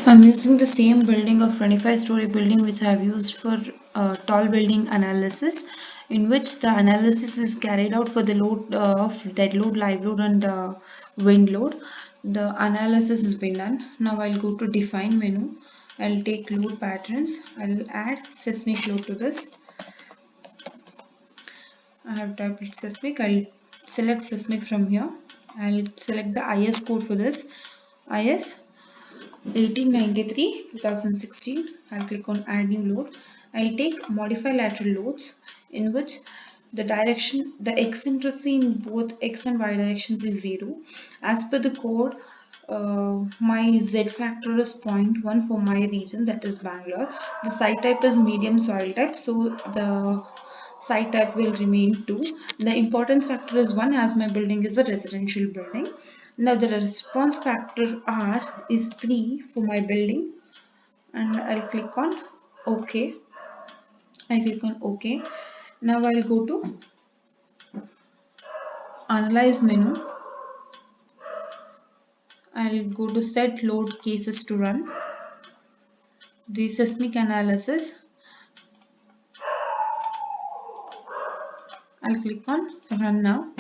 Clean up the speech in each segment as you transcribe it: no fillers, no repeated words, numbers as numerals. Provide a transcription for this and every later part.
I'm using the same building of 25-story building which I have used for tall building analysis, in which the analysis is carried out for the load of dead load, live load and wind load. The analysis has been done. Now I'll go to define menu. I'll take load patterns. I'll add seismic load to this. I have typed seismic. I'll select seismic from here. I'll select the IS code for this. IS 1893 2016. I'll click on add new load. I'll take modify lateral loads, in which the direction, the eccentricity in both x and y directions is 0. As per the code, my z factor is 0.1 for my region, that is Bangalore. The site type is medium soil type, so the site type will remain 2. The importance factor is 1 as my building is a residential building. Now the response factor R is 3 for my building, and I'll click on OK. I click on OK. Now I'll go to analyze menu. I'll go to set load cases to run the seismic analysis. I'll click on run now.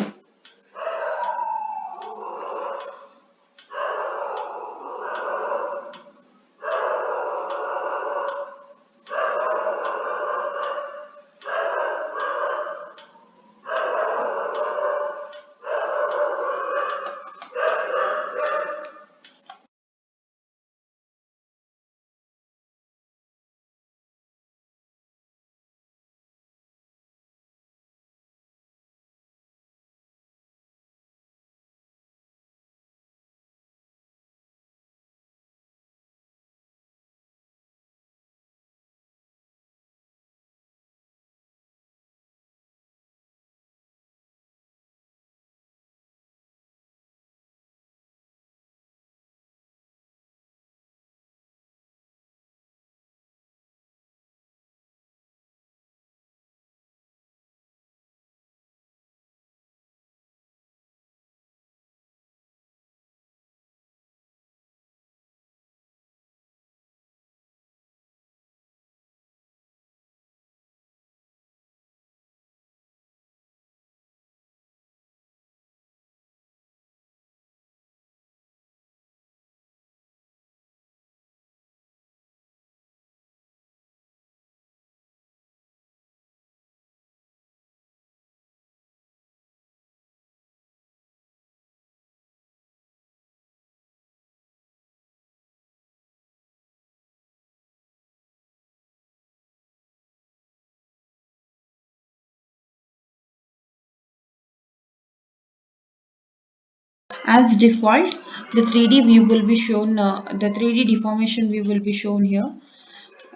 As default, the 3D view will be shown, the 3D deformation view will be shown here.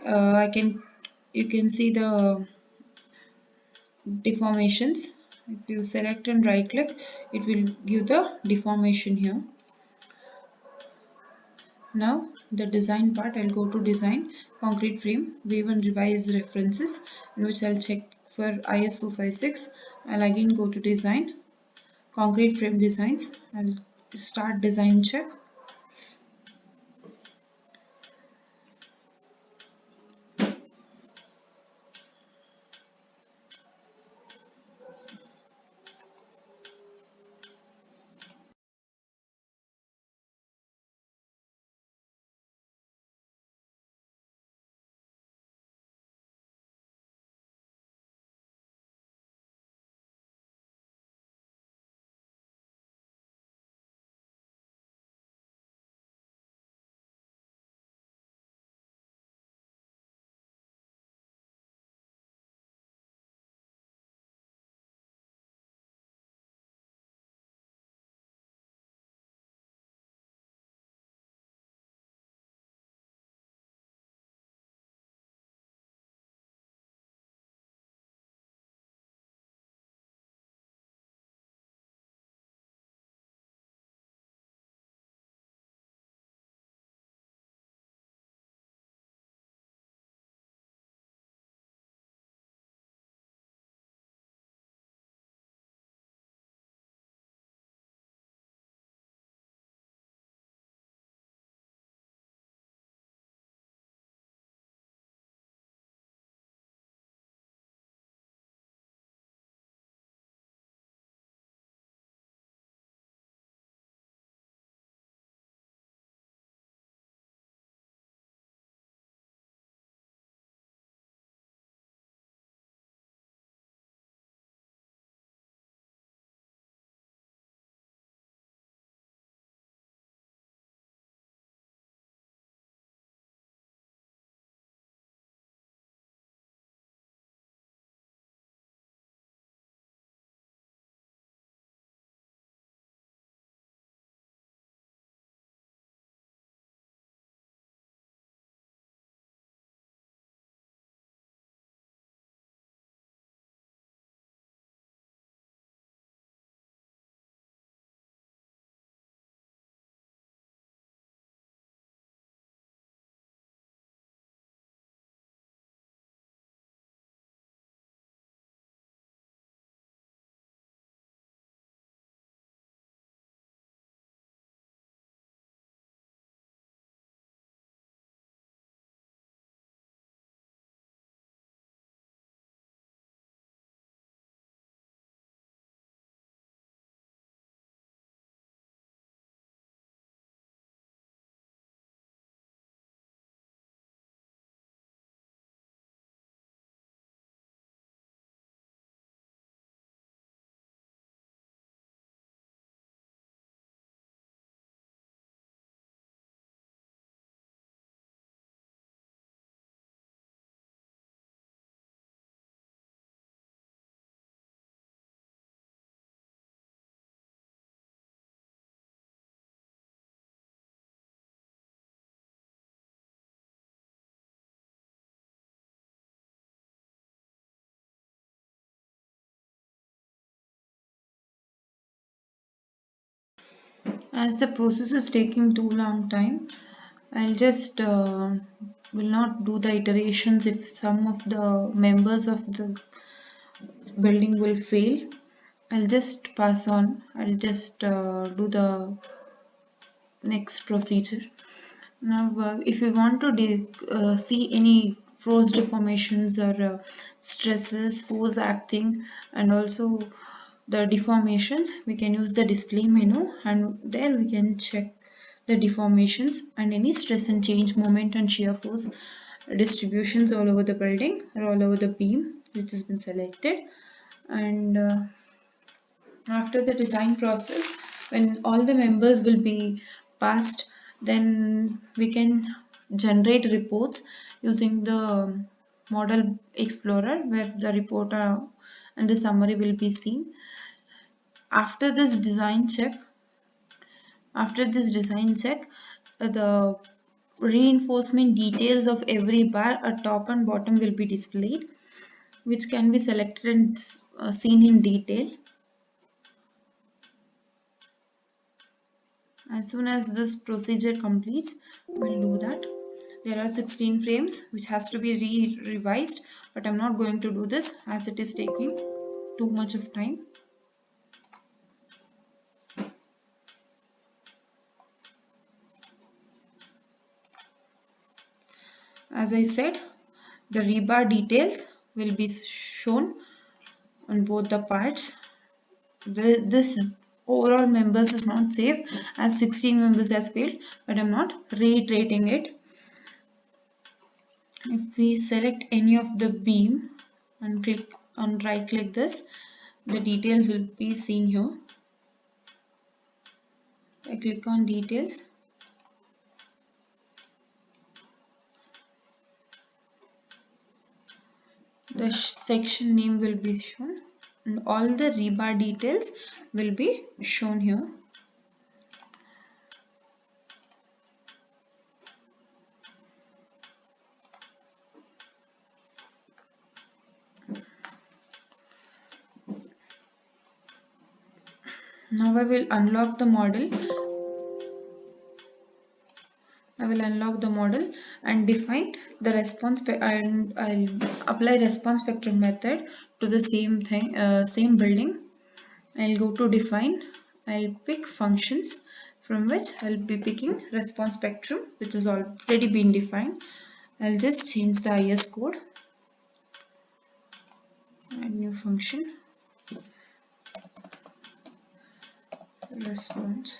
You can see the deformations. If you select and right click, it will give the deformation here. Now the design part, I'll go to design, concrete frame, wave and revise references, in which I'll check for IS 456. I'll again go to design, concrete frame designs. I'll start design check. As the process is taking too long time, I'll just will not do the iterations if some of the members of the building will fail. I'll just pass on. I'll just do the next procedure. Now, if you want to see any force deformations or stresses, force acting, and also the deformations, we can use the display menu, and there we can check the deformations and any stress and change moment and shear force distributions all over the building or all over the beam which has been selected. And after the design process, when all the members will be passed, then we can generate reports using the model explorer where the report and the summary will be seen. After this design check, the reinforcement details of every bar at top and bottom will be displayed, which can be selected and seen in detail. As soon as this procedure completes, we'll do that. There are 16 frames which has to be revised, but I'm not going to do this as it is taking too much of time. As I said, the rebar details will be shown on both the parts. This overall members is not safe as 16 members has failed, but I'm not reiterating it. If we select any of the beam and click on right click this, the details will be seen here. I click on details. The section name will be shown and all the rebar details will be shown here. Now I will unlock the model. And define the response and I'll apply response spectrum method to the same thing, same building. I'll go to define. I'll pick functions from which I'll be picking response spectrum, which has already been defined. I'll just change the IS code. Add new function. Response.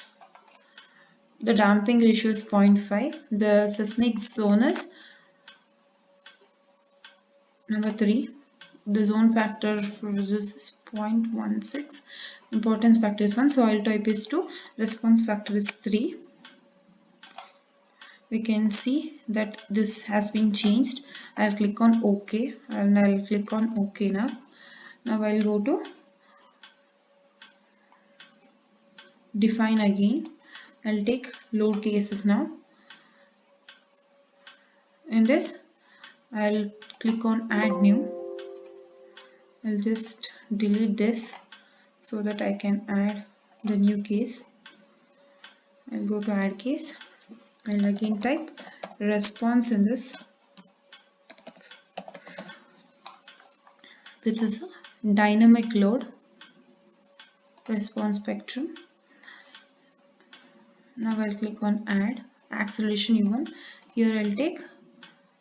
The damping ratio is 0.5. The seismic zone is number 3. The zone factor for this is 0.16. Importance factor is 1. Soil type is 2. Response factor is 3. We can see that this has been changed. I'll click on OK and I'll click on OK now. Now I'll go to define again. I'll take load cases now. In this, I'll click on add new. I'll just delete this so that I can add the new case. I'll go to add case. I'll again type response in this, which is a dynamic load response spectrum. Now I'll click on add acceleration U1. Here I'll take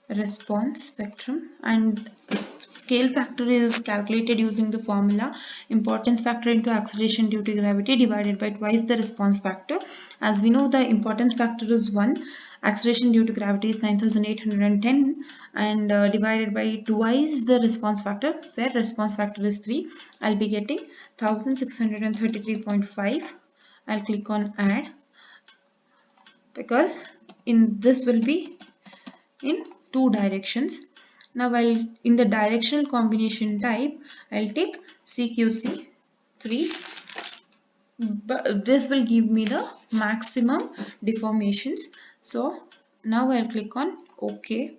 response spectrum and scale factor is calculated using the formula importance factor into acceleration due to gravity divided by twice the response factor. As we know, the importance factor is 1, acceleration due to gravity is 9810 and divided by twice the response factor, where response factor is 3. I'll be getting 1633.5. I'll click on add because in this will be in 2 directions. Now while in the directional combination type, I'll take CQC 3, but this will give me the maximum deformations. So now I'll click on OK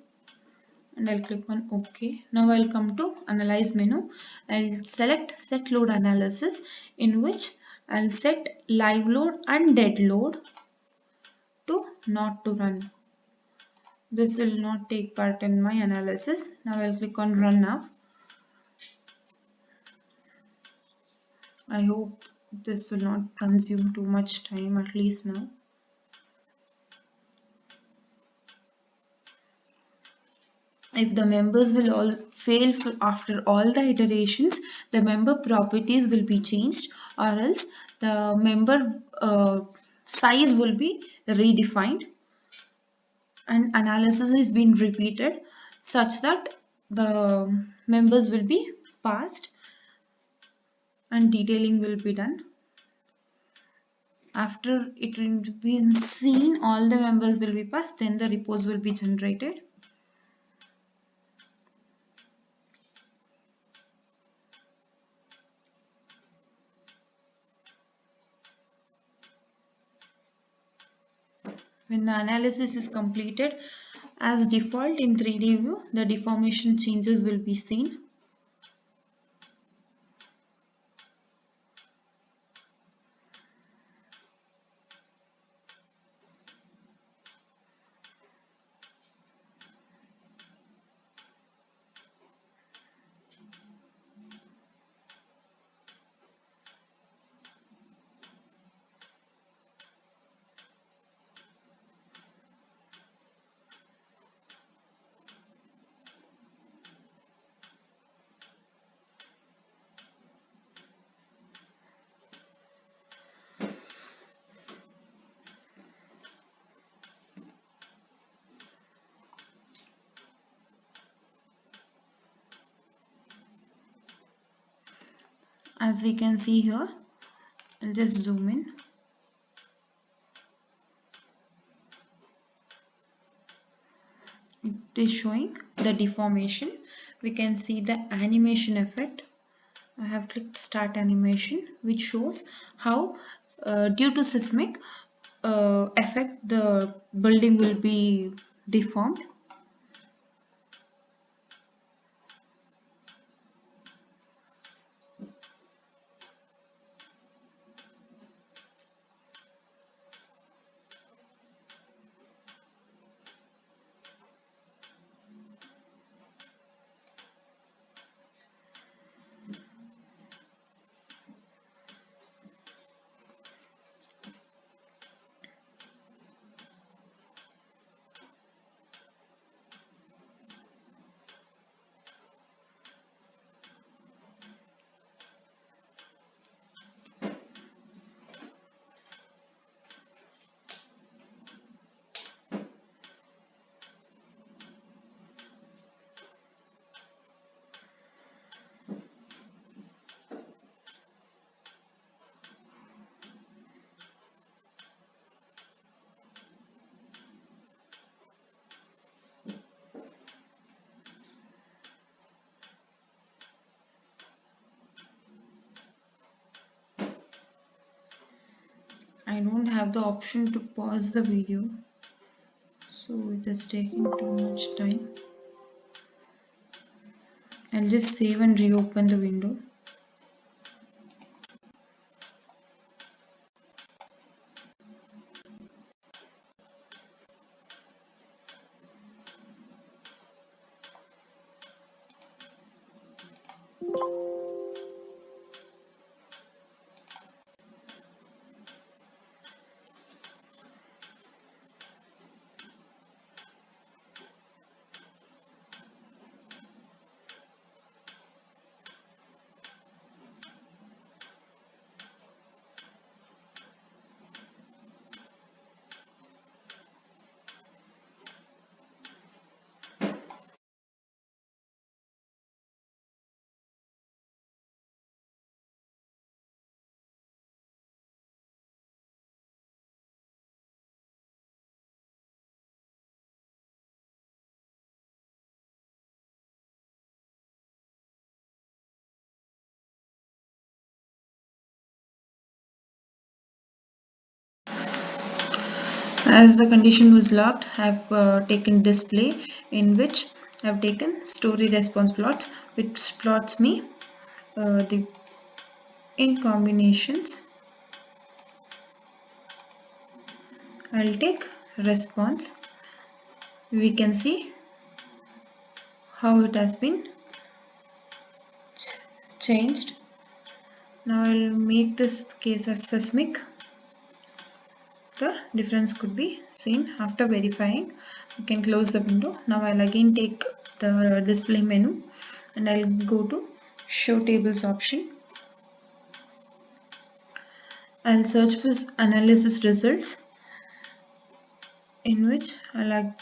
and I'll click on OK. Now I'll come to analyze menu. I'll select set load analysis, in which I'll set live load and dead load to not to run. This will not take part in my analysis. Now I'll click on run now. I hope this will not consume too much time, at least now. If the members will all fail after all the iterations, the member properties will be changed, or else the member size will be redefined and analysis is being repeated such that the members will be passed and detailing will be done. After it will be seen all the members will be passed, then the reports will be generated. When the analysis is completed, as default in 3D view, the deformation changes will be seen. As we can see here, I'll just zoom in. It is showing the deformation. We can see the animation effect. I have clicked start animation, which shows how due to seismic effect the building will be deformed. I don't have the option to pause the video, so it is taking too much time. I'll just save and reopen the window. As the condition was locked, I have taken display, in which I have taken story response plots, which plots me the in combinations I'll take response. We can see how it has been changed. Now I'll make this case as seismic. The difference could be seen after verifying. You can close the window. Now I'll again take the display menu and I'll go to show tables option. I'll search for analysis results, in which I'll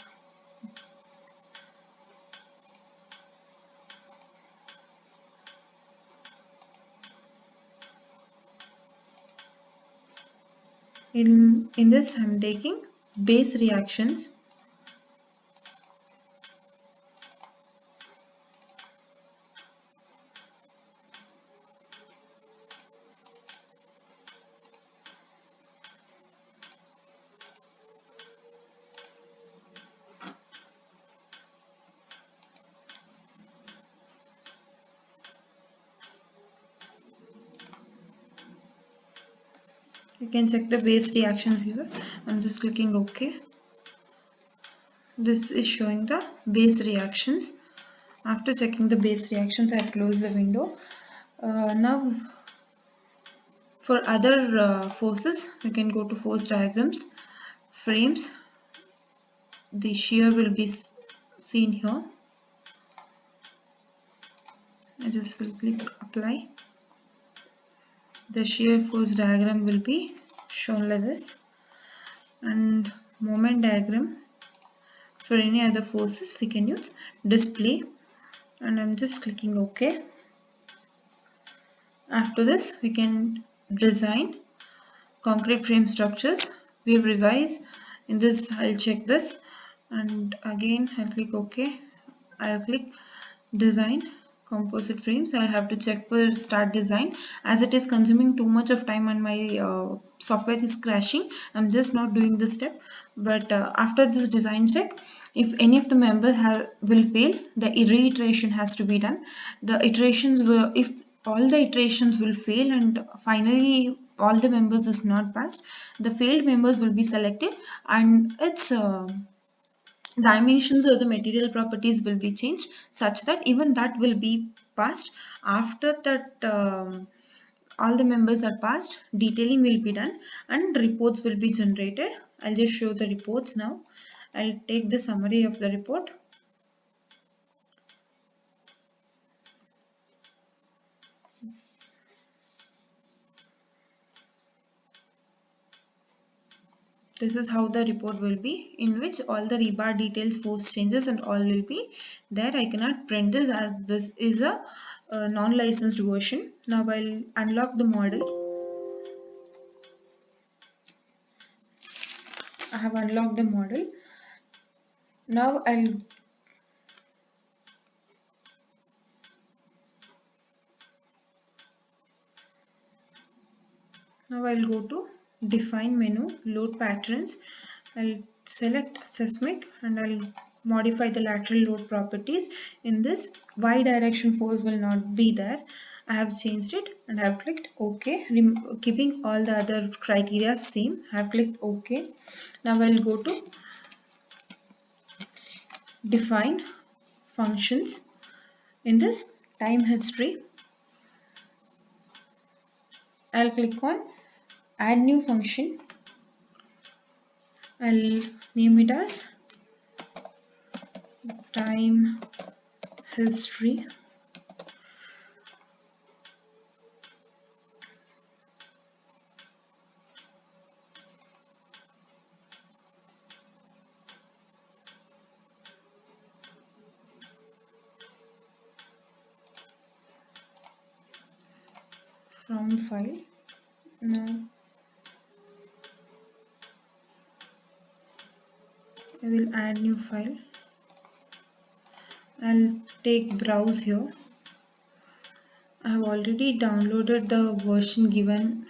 in this I'm taking base reactions. You can check the base reactions here. I'm just clicking OK. This is showing the base reactions. After checking the base reactions, I close the window. Now for other forces, we can go to force diagrams, frames. The shear will be seen here. I just will click apply. The shear force diagram will be shown like this, and moment diagram for any other forces we can use display, and I'm just clicking OK. After this we can design concrete frame structures. We have revised in this. I'll check this and again I'll click OK. I'll click design composite frames. I have to check for start design, as it is consuming too much of time and my software is crashing. I'm just not doing this step, but after this design check, if any of the members will fail, the reiteration has to be done. The iterations will, if all the iterations will fail and finally all the members is not passed, the failed members will be selected and its dimensions or the material properties will be changed such that even that will be passed. After that all the members are passed, detailing will be done and reports will be generated. I'll just show the reports now. I'll take the summary of the report. This is how the report will be, in which all the rebar details, force changes and all will be there. I cannot print this as this is a non-licensed version. Now I'll unlock the model. I have unlocked the model. Now I'll go to define menu, load patterns. I'll select seismic and I'll modify the lateral load properties. In this, y direction force will not be there. I have changed it and I have clicked OK, keeping all the other criteria same. I have clicked OK. Now I'll go to define functions. In this time history, I'll click on add new function. I'll name it as time history. From file. Now I will add new file. I'll take browse here. I have already downloaded the version given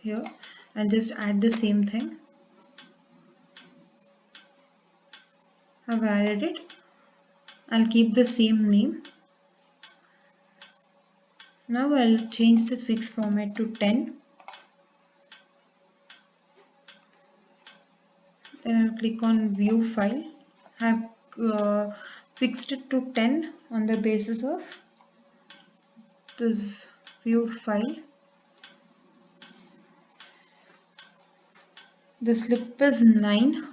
here. I'll just add the same thing. I've added it. I'll keep the same name. Now I'll change this fixed format to 10. Then I'll click on view file. I've fixed it to 10 on the basis of this view file. The slip is 9.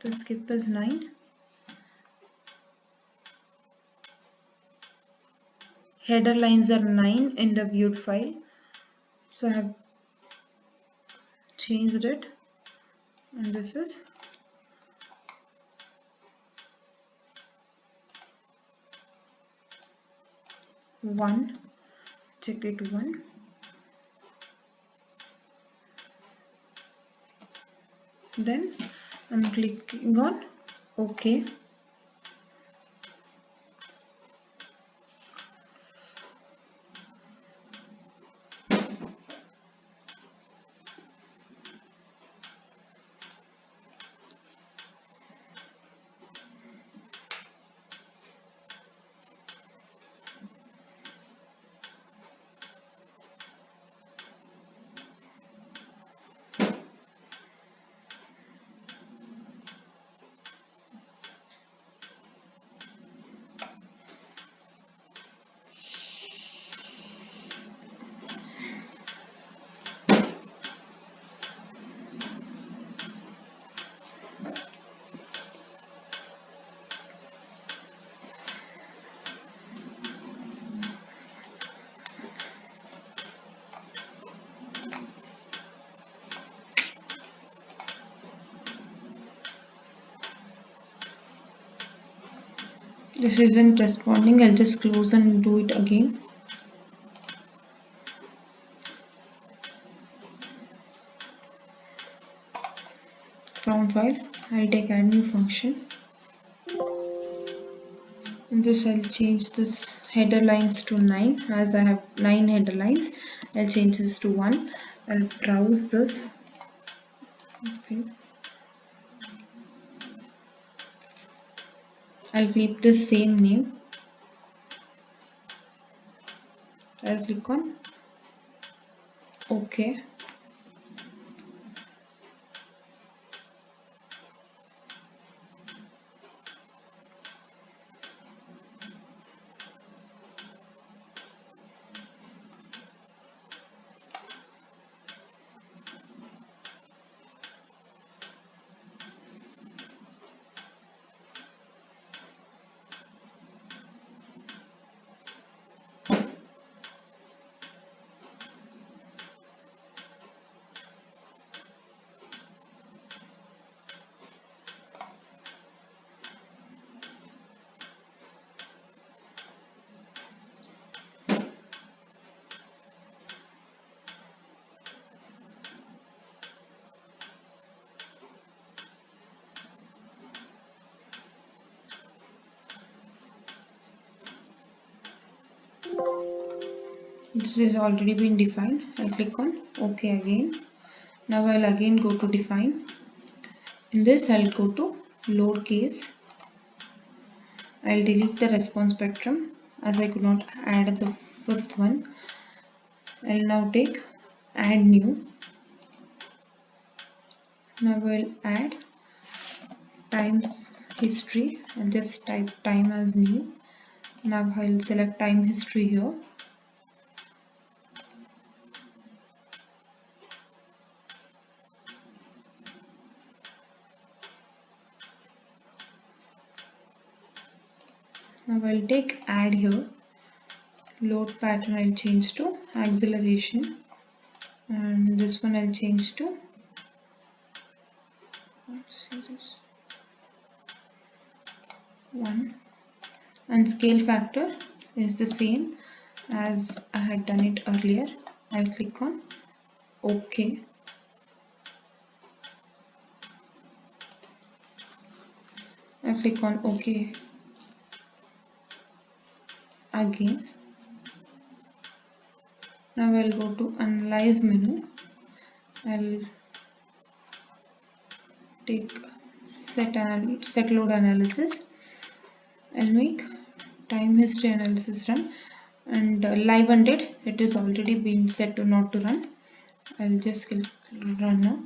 The skip is 9. Header lines are 9 in the viewed file. So I have changed it, and this is 1. Check it 1. Then I'm clicking on OK. This isn't responding. I'll just close and do it again. From file, I'll take add new function. In this, I'll change this header lines to 9. As I have 9 header lines, I'll change this to 1. I'll browse this. Okay. I'll keep the same name. I'll click on OK. This is already been defined. I'll click on OK again. Now I'll again go to define. In this, I'll go to load case. I'll delete the response spectrum as I could not add the 5th one. I'll now take add new. Now I'll add times history. I'll just type time as new. Now I'll select time history here. Now I'll take add here. Load pattern I'll change to acceleration, and this one I'll change to 1, and scale factor is the same as I had done it earlier. I'll click on OK. I'll click on OK again. Now I'll go to analyze menu. I'll take set load analysis. I'll make time history analysis run, and live undid, it is already been set to not to run. I'll just click run now.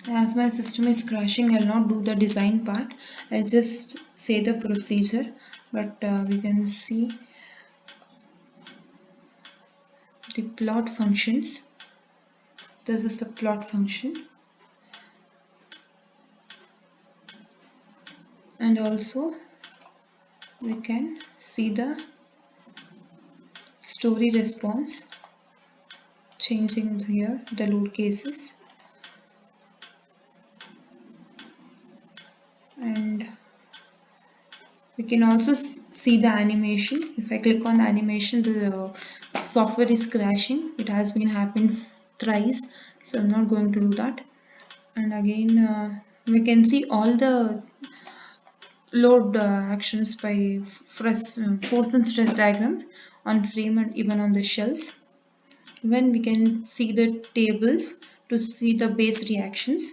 As my system is crashing, I'll not do the design part. I'll just say the procedure. But we can see the plot functions. This is the plot function. And also we can see the story response, changing here the load cases. And we can also see the animation. If I click on the animation, the software is crashing. It has been happened thrice, so I'm not going to do that. And again we can see all the load actions by force and stress diagrams on frame and even on the shells. Even we can see the tables to see the base reactions.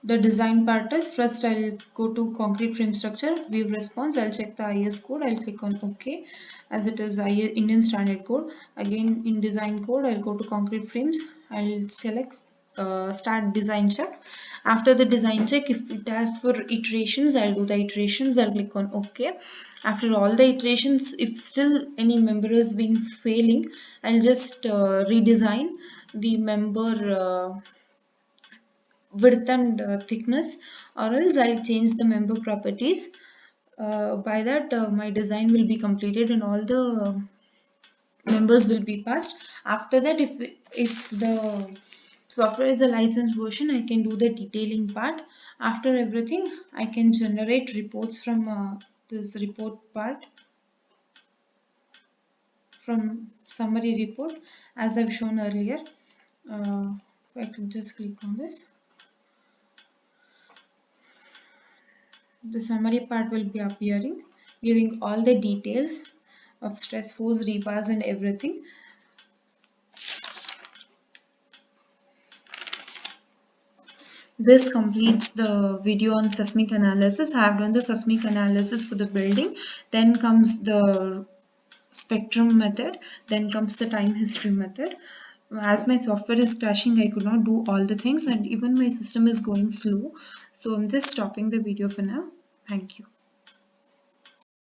The design part is, first I'll go to concrete frame structure, view response, I'll check the IS code, I'll click on OK as it is Indian standard code. Again in design code, I'll go to concrete frames, I'll select start design check. After the design check, if it asks for iterations, I'll do the iterations, I'll click on OK. After all the iterations, if still any member is being failing, I'll just redesign the member width and thickness, or else I'll change the member properties. By that my design will be completed and all the members will be passed. After that, if the software is a licensed version, I can do the detailing part. After everything, I can generate reports from this report part, from summary report as I've shown earlier. I can just click on this. The summary part will be appearing, giving all the details of stress, force, rebars and everything. This completes the video on seismic analysis. I have done the seismic analysis for the building. Then comes the spectrum method. Then comes the time history method. As my software is crashing, I could not do all the things and even my system is going slow. So I'm just stopping the video for now. Thank you.